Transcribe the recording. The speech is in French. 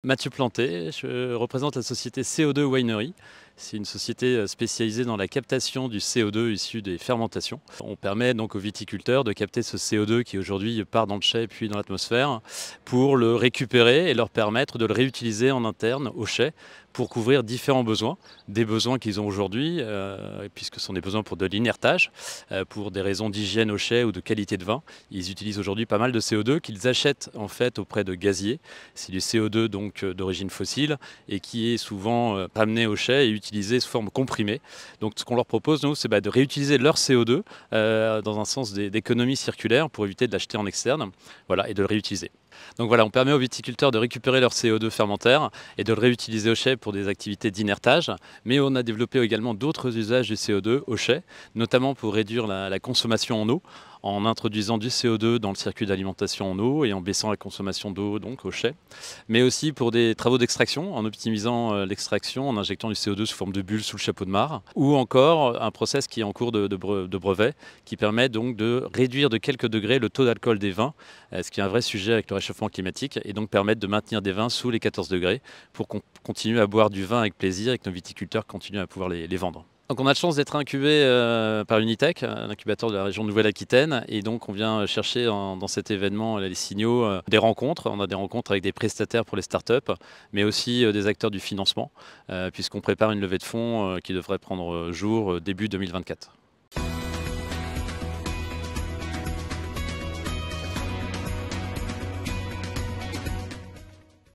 Mathieu Planté, je représente la société CO2 Winery. C'est une société spécialisée dans la captation du CO2 issu des fermentations. On permet donc aux viticulteurs de capter ce CO2 qui aujourd'hui part dans le chai puis dans l'atmosphère pour le récupérer et leur permettre de le réutiliser en interne au chai pour couvrir différents besoins. Des besoins qu'ils ont aujourd'hui, puisque ce sont des besoins pour de l'inertage, pour des raisons d'hygiène au chai ou de qualité de vin. Ils utilisent aujourd'hui pas mal de CO2 qu'ils achètent en fait auprès de gaziers. C'est du CO2 donc d'origine fossile et qui est souvent ramené au chai et utilisé sous forme comprimée. Donc ce qu'on leur propose, nous, c'est de réutiliser leur CO2 dans un sens d'économie circulaire pour éviter de l'acheter en externe, voilà, et de le réutiliser. Donc voilà, on permet aux viticulteurs de récupérer leur CO2 fermentaire et de le réutiliser au chai pour des activités d'inertage, mais on a développé également d'autres usages du CO2 au chai, notamment pour réduire la consommation en eau, en introduisant du CO2 dans le circuit d'alimentation en eau et en baissant la consommation d'eau donc au chai, mais aussi pour des travaux d'extraction, en optimisant l'extraction, en injectant du CO2 sous forme de bulles sous le chapeau de mare, ou encore un process qui est en cours de brevet, qui permet donc de réduire de quelques degrés le taux d'alcool des vins, ce qui est un vrai sujet avec le réchauffement climatique, et donc permettre de maintenir des vins sous les 14 degrés pour qu'on continue à boire du vin avec plaisir et que nos viticulteurs continuent à pouvoir les vendre. Donc on a de chance d'être incubé par Unitech, l'incubateur de la région de Nouvelle-Aquitaine, et donc on vient chercher dans cet événement les signaux des rencontres. On a des rencontres avec des prestataires pour les startups, mais aussi des acteurs du financement, puisqu'on prépare une levée de fonds qui devrait prendre jour début 2024.